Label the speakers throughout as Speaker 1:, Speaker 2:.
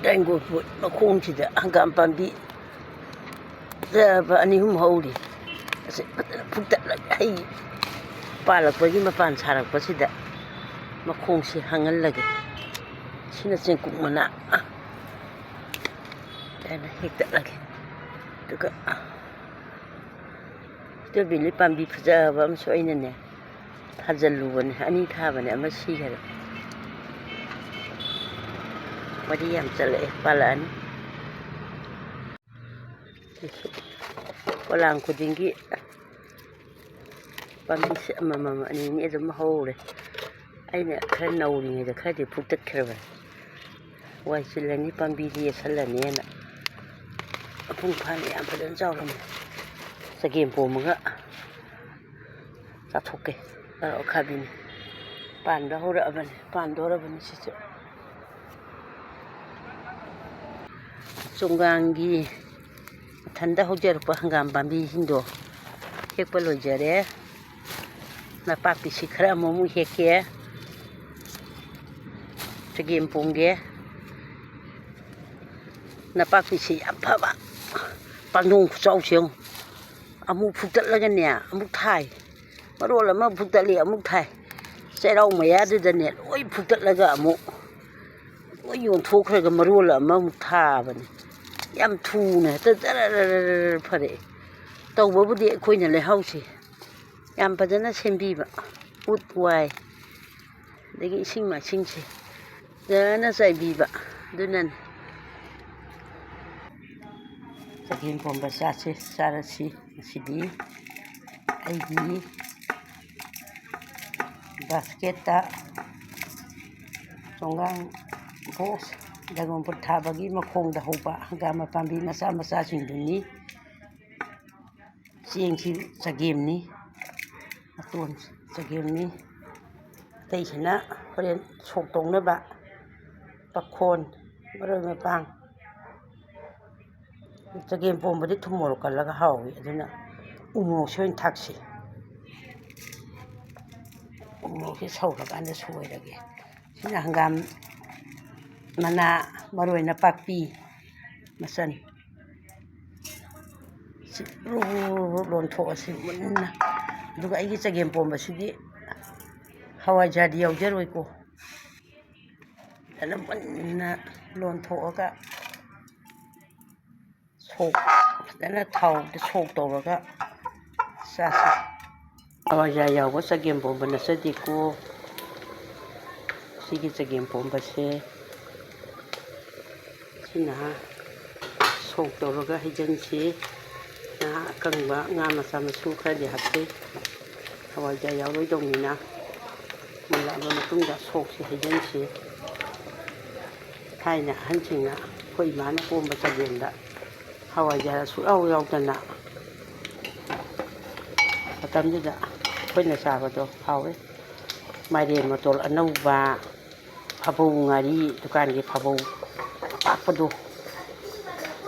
Speaker 1: Dragon fruit ꯃꯈꯣꯡꯁꯤꯗ ꯍꯪꯒꯥꯝ ꯄꯥꯝꯕꯤ ꯐꯖꯕ ꯑꯅꯤ ꯑꯍꯨꯝ ꯍꯧꯔꯤ ꯑꯁꯤ ꯐꯖꯅ ꯐꯨꯛꯇꯠꯂꯒ ꯍꯩ ꯄꯥꯜꯂꯛꯄꯒꯤ ꯃꯄꯥꯟ ꯁꯥꯔꯛꯄꯁꯤꯗ ꯃꯈꯣꯡꯁꯤ ꯍꯥꯡꯍꯜꯂꯒꯦ ꯁꯤꯅ ꯆꯦꯡꯀꯨꯞ ꯃꯅꯥ ꯑꯩꯅ ꯍꯦꯛꯇꯠꯂꯒꯦ ꯑꯗꯨꯒ ꯁ꯭ꯇ꯭ꯔꯣꯕꯦꯔꯤ ꯄꯥꯝꯕꯤ ꯐꯖꯕ ꯑꯃꯁꯨ ꯑꯩꯅꯅꯦ ꯊꯥꯖꯤꯜꯂꯨꯕꯅꯦ ꯑꯅꯤ ꯊꯥꯕꯅꯦ ꯑꯃ ꯁꯤꯈꯔꯦ ꯃꯔꯤ ꯌꯥꯝ ꯆꯠꯂꯛꯑꯦ ꯄꯥꯜꯂꯛꯑꯅꯤ ꯄꯣꯂꯥꯡ ꯈꯨꯗꯤꯡꯒꯤ ꯄꯥꯝꯕꯤꯁꯦ ꯑꯃꯃꯝ ꯑꯅꯤꯅꯤ ꯑꯗꯨꯝ ꯍꯧꯔꯦ ꯑꯩꯅ ꯈꯔ ꯅꯧꯔꯤꯉꯩꯗ ꯈꯔꯗꯤ ꯐꯨꯛꯇꯠꯈ꯭ꯔꯕꯅꯤ ꯋꯥꯏ ꯆꯤꯜꯂꯅꯤ ꯄꯥꯝꯕꯤꯗꯤ ꯌꯦꯠꯁꯜꯂꯅꯤꯅ ꯃꯄꯨꯡ ꯐꯥꯅ ꯌꯥꯝ ꯐꯖꯅ ꯆꯥꯎꯔꯝꯃꯦ ꯆꯒꯦꯝ ꯄꯣꯝꯃꯒ ꯆꯥꯊꯣꯛꯀꯦ ꯀꯔꯛ ꯑꯈꯥꯕꯤꯅꯤ ꯄꯥꯟꯕ ꯍꯧꯔꯛꯑꯕꯅꯤ ꯄꯥꯟꯗꯣꯔꯕꯅꯤ ꯁꯤꯁꯨ ꯆꯣꯡꯒꯥꯡꯒꯤ ꯃꯊꯟꯇ ꯍꯧꯖꯔꯛꯄ ꯍꯪꯒꯥꯝ ꯄꯥꯝꯕꯤꯁꯤꯡꯗꯣ ꯍꯦꯛꯄ ꯂꯣꯏꯖꯔꯦ ꯅꯄꯥꯛꯄꯤꯁꯤ ꯈꯔ ꯑꯃꯨꯛ ꯍꯦꯛꯀꯦ ꯆꯒꯦꯝ ꯄꯣꯝꯒꯦ ꯅꯄꯥꯛꯄꯤꯁꯤ ꯌꯥꯝ ꯐꯕ ꯄꯥꯡꯗꯣꯡ ꯈꯨꯆꯥꯎꯁꯦ ꯌꯦꯡꯉꯨ ꯑꯃꯨꯛ ꯐꯨꯛꯇꯠꯂꯒꯅꯦ ꯑꯃꯨꯛ ꯊꯥꯏ ꯃꯔꯣꯜ ꯑꯃ ꯐꯨꯛꯇꯠꯂꯤ ꯑꯃꯨꯛ ꯊꯥꯏ ꯆꯩꯔꯥꯎ ꯃꯌꯥꯗꯨꯗꯅꯦ ꯂꯣꯏ ꯐꯨꯛꯇꯠꯂꯒ ꯑꯃꯨꯛ ꯂꯣꯏ ꯌꯣꯟꯊꯣꯛꯈ꯭ꯔꯒ ꯃꯔꯣꯜ ꯑꯃꯃꯨꯛ ꯊꯥꯕꯅꯤ ꯌꯥꯝ ꯊꯨꯅ ꯍꯦꯛꯇ ꯖꯔꯔꯔꯔ ꯐꯔꯛꯑꯦ ꯇꯧꯕꯕꯨꯗꯤ ꯑꯩꯈꯣꯏꯅ ꯂꯩꯍꯥꯎꯁꯤ ꯌꯥꯝ ꯐꯖꯅ ꯁꯦꯝꯕꯤꯕ ꯎꯠ ꯋꯥꯏ ꯑꯗꯒꯤ ꯏꯁꯤꯡ ꯃꯥꯏꯁꯤꯡꯁꯦ ꯐꯖꯅ ꯆꯥꯏꯕꯤꯕ ꯑꯗꯨꯅꯅꯤ ꯆꯒꯦꯝ ꯄꯣꯝꯕ ꯆꯥꯔꯁꯤ ꯉꯁꯤꯗꯤ ꯑꯩꯒꯤ ꯕꯥꯁꯀꯦꯠꯇ ꯆꯣꯡꯒꯥꯡ ꯕꯣꯛꯁ ꯗ꯭ꯔꯥꯒꯣꯟ ꯐ꯭ꯔꯨꯠ ꯊꯥꯕꯒꯤ ꯃꯈꯣꯡꯗ ꯍꯧꯕ ꯍꯪꯒꯥꯝ ꯄꯥꯝꯕꯤ ꯃꯆꯥ ꯃꯆꯥꯁꯤꯡꯗꯨꯅꯤ ꯆꯦꯡꯁꯤ ꯆꯒꯦꯝꯅꯤ ꯃꯇꯣꯟ ꯆꯒꯦꯝꯅꯤ ꯑꯇꯩꯁꯤꯅ ꯍꯣꯔꯦꯟ ꯁꯣꯛ ꯇꯧꯅꯕ ꯄꯥꯈꯣꯟ ꯃꯔꯣꯏ ꯃꯄꯥꯡ ꯆꯒꯦꯝ ꯄꯣꯝꯕꯗꯤ ꯊꯨꯝ ꯃꯣꯔꯣꯛ ꯀꯜꯂꯒ ꯍꯥꯎꯏ ꯑꯗꯨꯅ ꯎ ꯃꯣꯔꯣꯛꯁꯤ ꯑꯣꯏꯅ ꯊꯥꯛꯁꯤ ꯎ ꯃꯣꯔꯣꯛꯁꯤ ꯁꯧꯔꯀꯥꯟꯗ ꯁꯣꯏꯔꯒꯦ ꯁꯤꯅ ꯍꯪꯒꯥꯝ ꯃꯅꯥ ꯃꯔꯣꯏ ꯅꯄꯥꯛꯄꯤ ꯃꯆꯜ ꯁꯤ ꯂꯣꯟꯊꯣꯛꯑꯁꯤ ꯃꯨꯟꯅ ꯑꯗꯨꯒ ꯑꯩꯒꯤ ꯆꯒꯦꯝ ꯄꯣꯝꯕꯁꯤꯗꯤ ꯍꯋꯥꯏꯖꯥꯔꯗꯤ ꯌꯥꯎꯖꯔꯣꯏꯀꯣ ꯐꯖꯅ ꯃꯨꯟꯅ ꯂꯣꯟꯊꯣꯛꯑꯒ ꯐꯖꯅ ꯊꯥꯎꯗ ꯁꯣꯛ ꯇꯧꯔꯒ ꯆꯥꯁꯤ ꯍꯋꯥꯏꯖꯥꯔ ꯌꯥꯎꯕ ꯆꯒꯦꯝ ꯄꯣꯝꯕ ꯅꯠꯆꯗꯦꯀꯣ ꯁꯤꯒꯤ ꯆꯒꯦꯝ ꯄꯣꯝꯕꯁꯦ ꯁꯤꯅ ꯁꯣꯛ ꯇꯧꯔꯒ ꯍꯩꯖꯤꯟꯁꯤ ꯉꯥ ꯑꯀꯪꯕ ꯉꯥ ꯃꯆꯥ ꯃꯁꯨ ꯈꯔꯗꯤ ꯍꯥꯞꯆꯩ ꯍꯋꯥꯏꯖꯥꯔ ꯌꯥꯎꯔꯣꯏꯗꯧꯅꯤꯅ ꯃꯨꯜꯂꯛꯑꯕ ꯃꯇꯨꯡꯗ ꯁꯣꯛꯁꯤ ꯍꯩꯖꯤꯟꯁꯤ ꯊꯥꯏꯅ ꯑꯍꯟꯁꯤꯡꯅ ꯑꯩꯈꯣꯏ ꯏꯃꯥꯅ ꯄꯣꯝꯕ ꯆꯒꯦꯝꯗ ꯍꯋꯥꯏꯖꯥꯔ ꯁꯨꯛꯌꯥꯎ ꯌꯥꯎꯗꯅ ꯃꯇꯝꯗꯨꯗ ꯑꯩꯈꯣꯏꯅ ꯆꯥꯕꯗꯣ ꯍꯥꯎꯋꯤ ꯃꯥꯏꯔꯦꯟ ꯃꯇꯣꯜ ꯑꯅꯧꯕ ꯐꯥꯕꯧ ꯉꯥꯔꯤ ꯗꯨꯀꯥꯟꯒꯤ ꯐꯥꯕꯧ ꯑꯄꯥꯛꯄꯗꯣ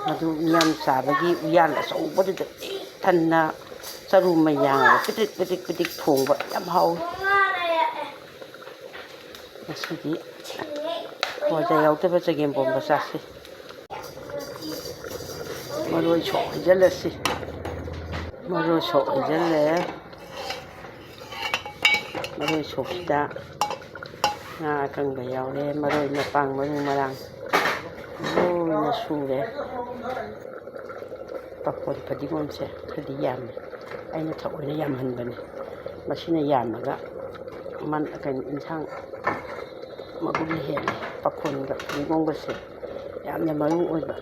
Speaker 1: ꯃꯗꯨ ꯃꯤꯌꯥꯝ ꯆꯥꯕꯒꯤ ꯎꯌꯥꯟ ꯑꯆꯧꯕꯗꯨꯗ ꯄꯤꯛ ꯊꯟꯅ ꯆꯔꯨ ꯃꯌꯥꯡꯒ ꯄꯤꯗꯤꯛ ꯄꯤꯗꯤꯛ ꯄꯤꯗꯤꯛ ꯊꯣꯡꯕ ꯌꯥꯝ ꯍꯥꯎꯋꯤ ꯉꯁꯤꯗꯤ ꯍꯋꯥꯏꯖꯥꯔ ꯌꯥꯎꯗꯕ ꯆꯒꯦꯝ ꯄꯣꯝꯕ ꯆꯥꯁꯤ ꯃꯔꯣꯏ ꯁꯣꯛ ꯍꯩꯖꯤꯜꯂꯁꯤ ꯃꯔꯣꯏ ꯁꯣꯛ ꯍꯩꯖꯤꯜꯂꯦ ꯃꯔꯣꯏ ꯁꯣꯛꯁꯤꯗ ꯉꯥ ꯑꯀꯪꯕ ꯌꯥꯎꯔꯦ ꯃꯔꯣꯏ ꯃꯄꯥꯡ ꯃꯔꯨ ꯃꯔꯥꯡ ꯂꯣꯏꯅ ꯁꯨꯔꯦ ꯄꯥꯈꯣꯟ ꯐꯗꯤꯒꯣꯝꯁꯦ ꯈꯔꯗꯤ ꯌꯥꯝꯃꯤ ꯑꯩꯅ ꯊꯑꯣꯏꯅ ꯌꯥꯝꯍꯟꯕꯅꯤ ꯃꯁꯤꯅ ꯌꯥꯝꯃꯒ ꯏꯟꯁꯥꯡ ꯃꯒꯨꯟ ꯍꯦꯜꯂꯤ ꯄꯥꯈꯣꯟꯒ ꯐꯗꯤꯒꯣꯝꯒꯁꯦ ꯌꯥꯝꯅ ꯃꯔꯨ ꯑꯣꯏꯕ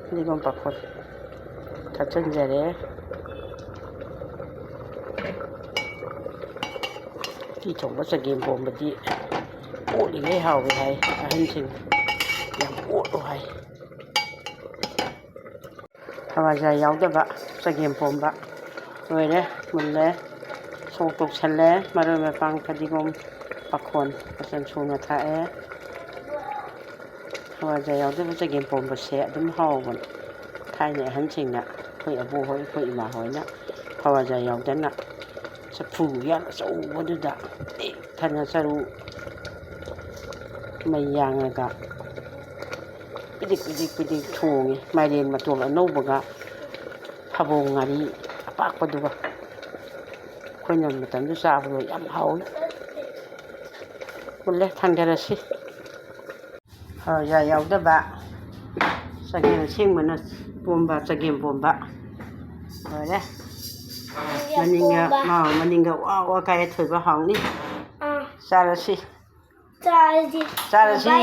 Speaker 1: ꯐꯗꯤꯒꯣꯝ ꯄꯥꯈꯣꯟ ꯊꯥꯛꯆꯤꯟꯖꯔꯦ ꯎꯇꯤ ꯊꯣꯡꯕ ꯆꯒꯦꯝ ꯄꯣꯝꯕꯗꯤ ꯑꯣꯠꯂꯤꯉꯩ ꯍꯥꯎꯏ ꯍꯥꯏ ꯑꯍꯟꯁꯤꯡ ꯌꯥꯝ ꯑꯣꯠꯂꯨ ꯍꯥꯏ ꯍꯋꯥꯏꯖꯥꯔ ꯌꯥꯎꯗꯕ ꯆꯒꯦꯝ ꯄꯣꯝꯕ ꯂꯣꯏꯔꯦ ꯃꯨꯜꯂꯦ ꯁꯣꯛ ꯇꯧꯁꯜꯂꯦ ꯃꯔꯣꯏ ꯃꯄꯥꯡ ꯐꯗꯤꯒꯣꯝ ꯄꯥꯈꯣꯟ ꯃꯆꯜ ꯁꯨꯅ ꯊꯥꯛꯑꯦ ꯍꯋꯥꯏꯖꯥꯔ ꯌꯥꯎꯗꯕ ꯆꯒꯦꯝ ꯄꯣꯝꯕꯁꯦ ꯑꯗꯨꯝ ꯍꯥꯎꯕꯅꯤ ꯊꯥꯏꯅ ꯑꯍꯟꯁꯤꯡꯅ ꯑꯩꯈꯣꯏ ꯑꯕꯣꯛꯍꯣꯏ ꯑꯩꯈꯣꯏ ꯏꯃꯥꯍꯣꯏꯅ ꯍꯋꯥꯏꯖꯥꯔ ꯌꯥꯎꯗꯅ ꯆꯐꯨ ꯎꯌꯥꯟ ꯑꯆꯧꯕꯗꯨꯗ ꯄꯤꯛ ꯊꯟꯅ ꯆꯔꯨ ꯃꯩ ꯌꯥꯡꯉꯒ ꯄꯤꯗꯤꯛ ꯊꯣꯡꯉꯦ ꯃꯥꯏꯔꯦꯟ ꯃꯇꯣꯟ ꯑꯅꯧꯕꯒ ꯐꯕꯣꯡ ꯉꯥꯔꯤ ꯑꯄꯥꯛꯄꯗꯨꯒ ꯑꯩꯈꯣꯏꯅ ꯃꯇꯝꯗꯨ ꯆꯥꯕꯗꯣ ꯌꯥꯝ ꯍꯥꯎꯏ ꯃꯨꯜꯂꯦ ꯊꯥꯡꯊꯔꯁꯤ ꯌꯥ ꯌꯥꯎꯗꯕ ꯆꯒꯦꯝ ꯑꯁꯦꯡꯕꯅ ꯄꯣꯝꯕ ꯆꯒꯦꯝ ꯄꯣꯝꯕ ꯂꯣꯏꯔꯦ ꯃꯅꯤꯡꯒ ꯋꯥ ꯀꯥꯏꯔ ꯊꯣꯏꯕ ꯍꯥꯎꯅꯤ ꯆꯥꯔꯁꯤ
Speaker 2: Charlie.
Speaker 1: ꯆꯥꯔꯁꯤ